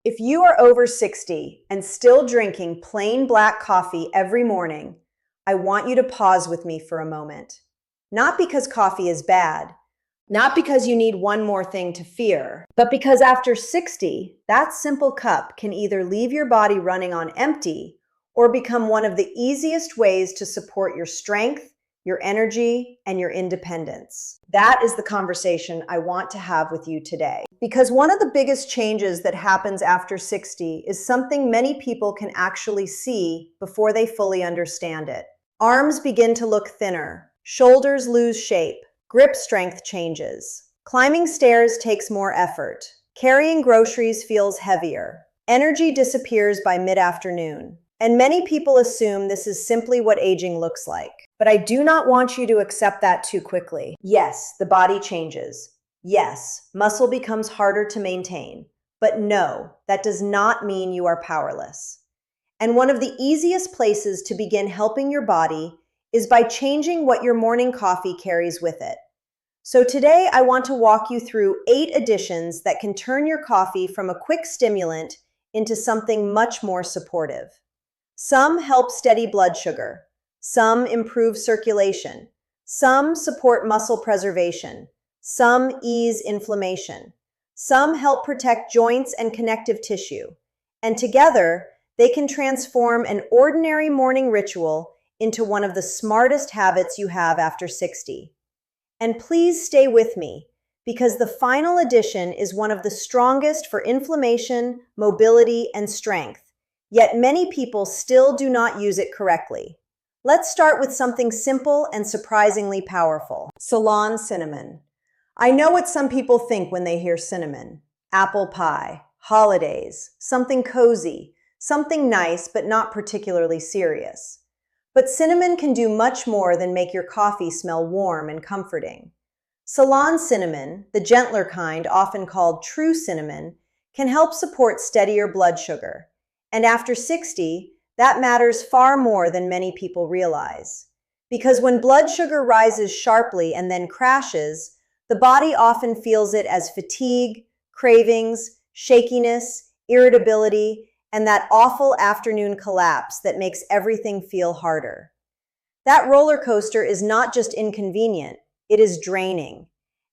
If you are over 60 and still drinking plain black coffee every morning, I want you to pause with me for a moment. Not because coffee is bad, not because you need one more thing to fear, but because after 60, that simple cup can either leave your body running on empty or become one of the easiest ways to support your strength, your energy, and your independence. That is the conversation I want to have with you today. Because one of the biggest changes that happens after 60 is something many people can actually see before they fully understand it. Arms begin to look thinner, shoulders lose shape, grip strength changes. Climbing stairs takes more effort. Carrying groceries feels heavier. Energy disappears by mid-afternoon. And many people assume this is simply what aging looks like. But I do not want you to accept that too quickly. Yes, the body changes. Yes, muscle becomes harder to maintain. But no, that does not mean you are powerless. And one of the easiest places to begin helping your body is by changing what your morning coffee carries with it. So today I want to walk you through 8 additions that can turn your coffee from a quick stimulant into something much more supportive. Some help steady blood sugar. Some improve circulation. Some support muscle preservation. Some ease inflammation. Some help protect joints and connective tissue. And together, they can transform an ordinary morning ritual into one of the smartest habits you have after 60. And please stay with me, because the final addition is one of the strongest for inflammation, mobility, and strength. Yet many people still do not use it correctly. Let's start with something simple and surprisingly powerful. Ceylon cinnamon. I know what some people think when they hear cinnamon. Apple pie, holidays, something cozy, something nice but not particularly serious. But cinnamon can do much more than make your coffee smell warm and comforting. Ceylon cinnamon, the gentler kind often called true cinnamon, can help support steadier blood sugar. And after 60, that matters far more than many people realize. Because when blood sugar rises sharply and then crashes, the body often feels it as fatigue, cravings, shakiness, irritability, and that awful afternoon collapse that makes everything feel harder. That roller coaster is not just inconvenient, it is draining.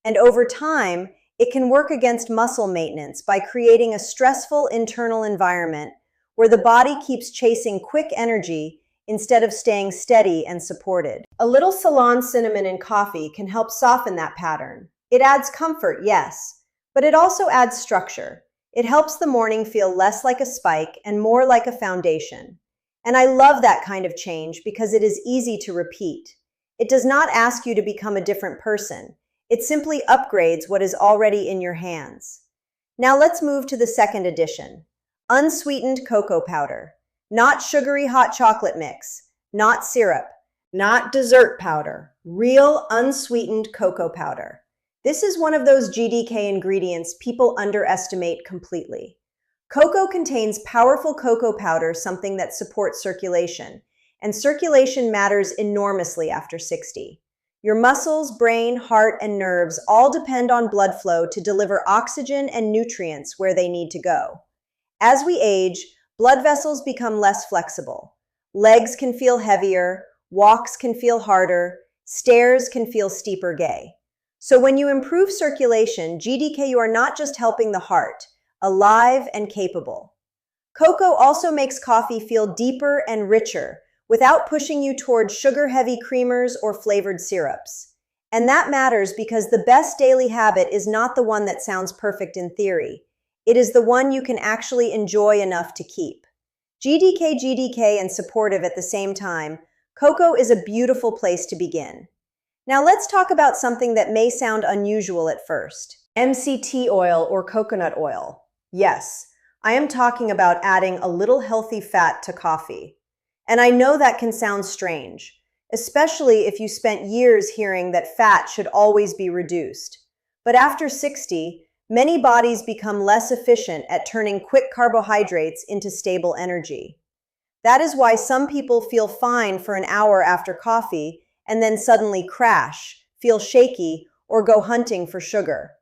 And over time, it can work against muscle maintenance by creating a stressful internal environment where the body keeps chasing quick energy instead of staying steady and supported. A little Ceylon cinnamon in coffee can help soften that pattern. It adds comfort, yes, but it also adds structure. It helps the morning feel less like a spike and more like a foundation. And I love that kind of change because it is easy to repeat. It does not ask you to become a different person. It simply upgrades what is already in your hands. Now let's move to the second addition. Unsweetened cocoa powder. Not sugary hot chocolate mix. Not syrup. Not dessert powder. Real unsweetened cocoa powder. This is one of those GDK ingredients people underestimate completely. Cocoa contains powerful cocoa powder, something that supports circulation. And circulation matters enormously after 60. Your muscles, brain, heart, and nerves all depend on blood flow to deliver oxygen and nutrients where they need to go. As we age, blood vessels become less flexible. Legs can feel heavier, walks can feel harder, stairs can feel steeper gay. So when you improve circulation, GDK, you are not just helping the heart, alive and capable. Cocoa also makes coffee feel deeper and richer without pushing you toward sugar-heavy creamers or flavored syrups. And that matters because the best daily habit is not the one that sounds perfect in theory. It is the one you can actually enjoy enough to keep. GDK, and supportive at the same time, cocoa is a beautiful place to begin. Now let's talk about something that may sound unusual at first. MCT oil or coconut oil. Yes, I am talking about adding a little healthy fat to coffee. And I know that can sound strange, especially if you spent years hearing that fat should always be reduced. But after 60, many bodies become less efficient at turning quick carbohydrates into stable energy. That is why some people feel fine for an hour after coffee and then suddenly crash, feel shaky, or go hunting for sugar.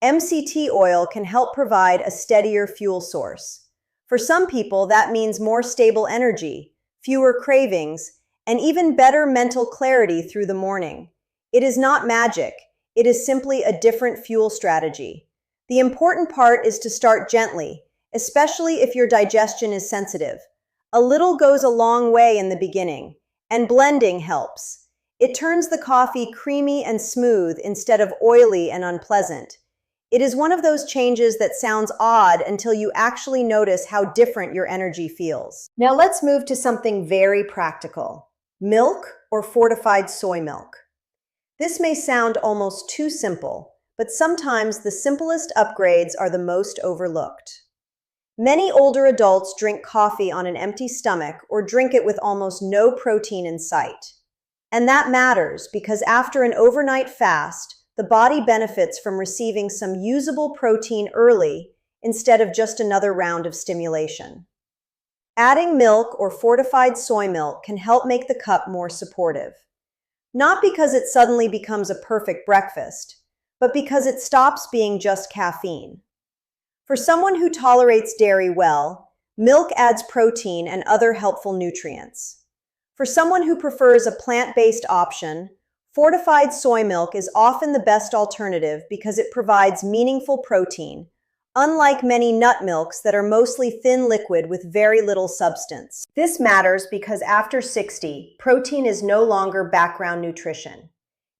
MCT oil can help provide a steadier fuel source. For some people, that means more stable energy, fewer cravings, and even better mental clarity through the morning. It is not magic, it is simply a different fuel strategy. The important part is to start gently, especially if your digestion is sensitive. A little goes a long way in the beginning, and blending helps. It turns the coffee creamy and smooth instead of oily and unpleasant. It is one of those changes that sounds odd until you actually notice how different your energy feels. Now let's move to something very practical. Milk or fortified soy milk. This may sound almost too simple, but sometimes the simplest upgrades are the most overlooked. Many older adults drink coffee on an empty stomach or drink it with almost no protein in sight. And that matters because after an overnight fast, the body benefits from receiving some usable protein early instead of just another round of stimulation. Adding milk or fortified soy milk can help make the cup more supportive. Not because it suddenly becomes a perfect breakfast, but because it stops being just caffeine. For someone who tolerates dairy well, milk adds protein and other helpful nutrients. For someone who prefers a plant-based option, fortified soy milk is often the best alternative because it provides meaningful protein, unlike many nut milks that are mostly thin liquid with very little substance. This matters because after 60, protein is no longer background nutrition.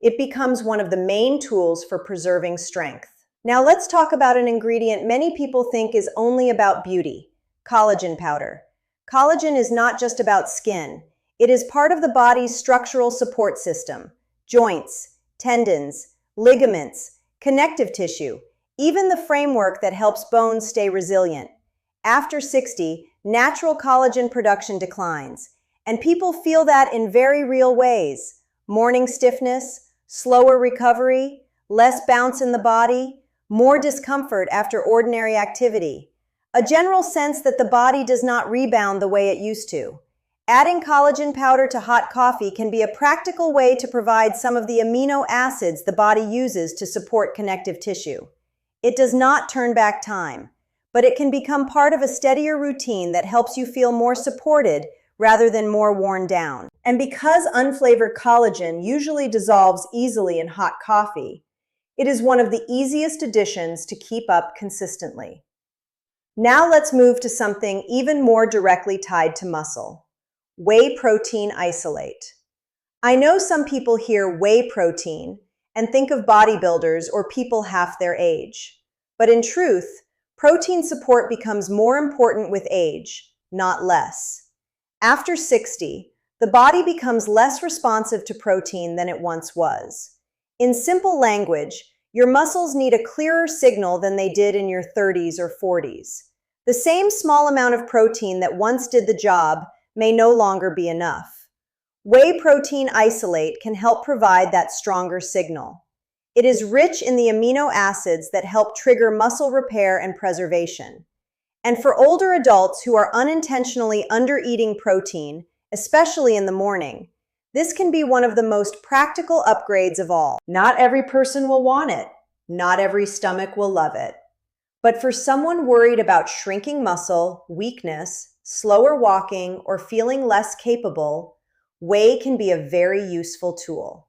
It becomes one of the main tools for preserving strength. Now let's talk about an ingredient many people think is only about beauty: collagen powder. Collagen is not just about skin. It is part of the body's structural support system. Joints, tendons, ligaments, connective tissue, even the framework that helps bones stay resilient. After 60, natural collagen production declines, and people feel that in very real ways. Morning stiffness, slower recovery, less bounce in the body, more discomfort after ordinary activity. A general sense that the body does not rebound the way it used to. Adding collagen powder to hot coffee can be a practical way to provide some of the amino acids the body uses to support connective tissue. It does not turn back time, but it can become part of a steadier routine that helps you feel more supported rather than more worn down. And because unflavored collagen usually dissolves easily in hot coffee, it is one of the easiest additions to keep up consistently. Now let's move to something even more directly tied to muscle: whey protein isolate. I know some people hear whey protein and think of bodybuilders or people half their age. But in truth, protein support becomes more important with age, not less. After 60, the body becomes less responsive to protein than it once was. In simple language, your muscles need a clearer signal than they did in your 30s or 40s. The same small amount of protein that once did the job may no longer be enough. Whey protein isolate can help provide that stronger signal. It is rich in the amino acids that help trigger muscle repair and preservation. And for older adults who are unintentionally under-eating protein, especially in the morning, this can be one of the most practical upgrades of all. Not every person will want it. Not every stomach will love it. But for someone worried about shrinking muscle, weakness, slower walking, or feeling less capable, whey can be a very useful tool.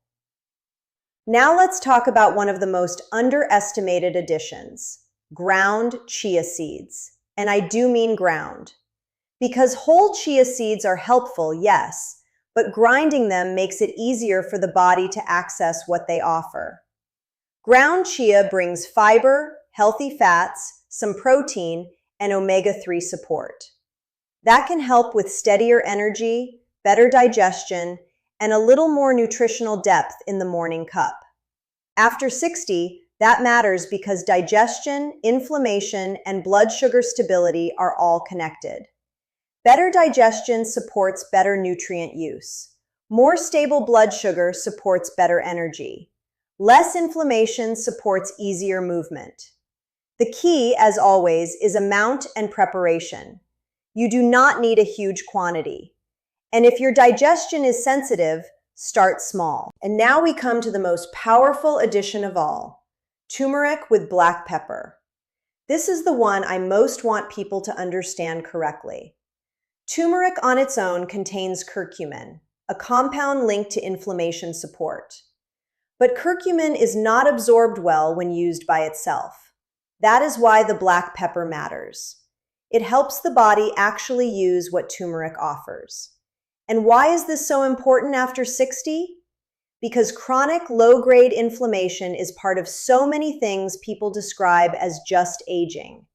Now let's talk about one of the most underestimated additions: ground chia seeds. And I do mean ground. Because whole chia seeds are helpful, yes, but grinding them makes it easier for the body to access what they offer. Ground chia brings fiber, healthy fats, some protein, and omega-3 support. That can help with steadier energy, better digestion, and a little more nutritional depth in the morning cup. After 60, that matters because digestion, inflammation, and blood sugar stability are all connected. Better digestion supports better nutrient use. More stable blood sugar supports better energy. Less inflammation supports easier movement. The key, as always, is amount and preparation. You do not need a huge quantity. And if your digestion is sensitive, start small. And now we come to the most powerful addition of all: Turmeric with black pepper. This is the one I most want people to understand correctly. Turmeric on its own contains curcumin, a compound linked to inflammation support. But curcumin is not absorbed well when used by itself. That is why the black pepper matters. It helps the body actually use what turmeric offers. And why is this so important after 60? Because chronic low-grade inflammation is part of so many things people describe as just aging.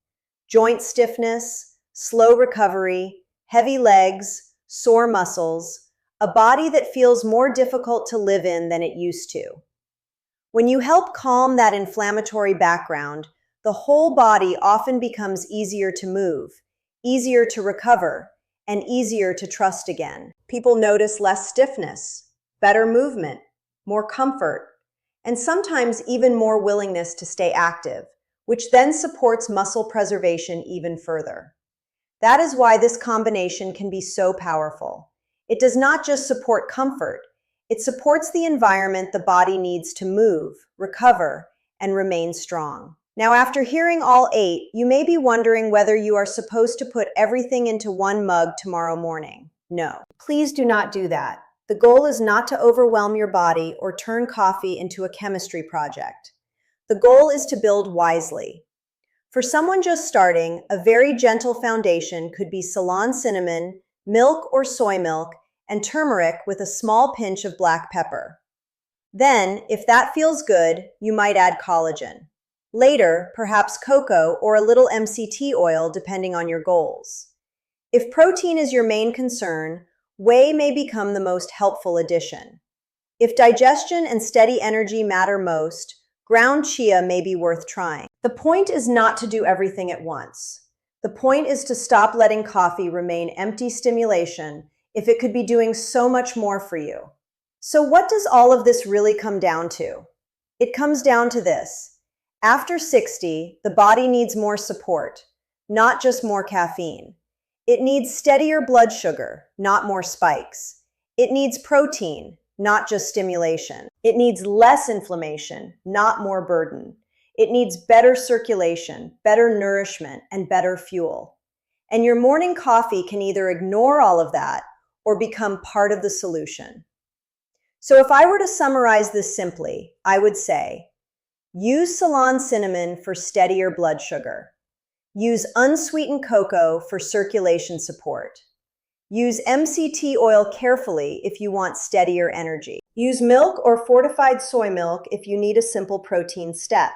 Joint stiffness, slow recovery, heavy legs, sore muscles, a body that feels more difficult to live in than it used to. When you help calm that inflammatory background, the whole body often becomes easier to move, easier to recover, and easier to trust again. People notice less stiffness, better movement, more comfort, and sometimes even more willingness to stay active, which then supports muscle preservation even further. That is why this combination can be so powerful. It does not just support comfort, it supports the environment the body needs to move, recover, and remain strong. Now, after hearing all 8, you may be wondering whether you are supposed to put everything into one mug tomorrow morning. No, please do not do that. The goal is not to overwhelm your body or turn coffee into a chemistry project. The goal is to build wisely. For someone just starting, a very gentle foundation could be Ceylon cinnamon, milk or soy milk, and turmeric with a small pinch of black pepper. Then, if that feels good, you might add collagen. Later, perhaps cocoa or a little MCT oil depending on your goals. If protein is your main concern, whey may become the most helpful addition. If digestion and steady energy matter most, ground chia may be worth trying. The point is not to do everything at once. The point is to stop letting coffee remain empty stimulation if it could be doing so much more for you. So what does all of this really come down to? It comes down to this. After 60, the body needs more support, not just more caffeine. It needs steadier blood sugar, not more spikes. It needs protein, not just stimulation. It needs less inflammation, not more burden. It needs better circulation, better nourishment, and better fuel. And your morning coffee can either ignore all of that or become part of the solution. So if I were to summarize this simply, I would say, use Ceylon cinnamon for steadier blood sugar. Use unsweetened cocoa for circulation support. Use MCT oil carefully if you want steadier energy. Use milk or fortified soy milk if you need a simple protein step.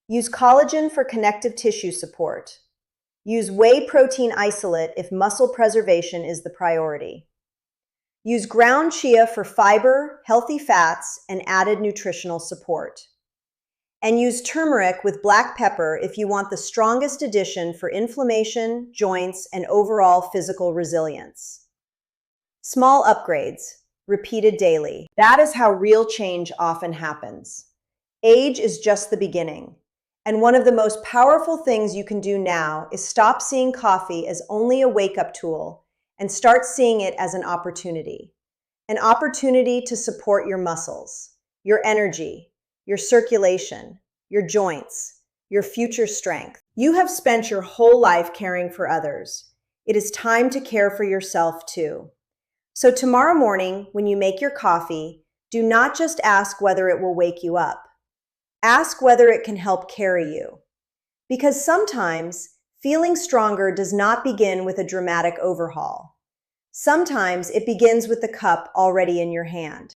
Use collagen for connective tissue support. Use whey protein isolate if muscle preservation is the priority. Use ground chia for fiber, healthy fats, and added nutritional support. And use turmeric with black pepper if you want the strongest addition for inflammation, joints, and overall physical resilience. Small upgrades, repeated daily. That is how real change often happens. Age is just the beginning. And one of the most powerful things you can do now is stop seeing coffee as only a wake-up tool and start seeing it as an opportunity. An opportunity to support your muscles, your energy, your circulation, your joints, your future strength. You have spent your whole life caring for others. It is time to care for yourself too. So tomorrow morning, when you make your coffee, do not just ask whether it will wake you up. Ask whether it can help carry you. Because sometimes, feeling stronger does not begin with a dramatic overhaul. Sometimes it begins with the cup already in your hand.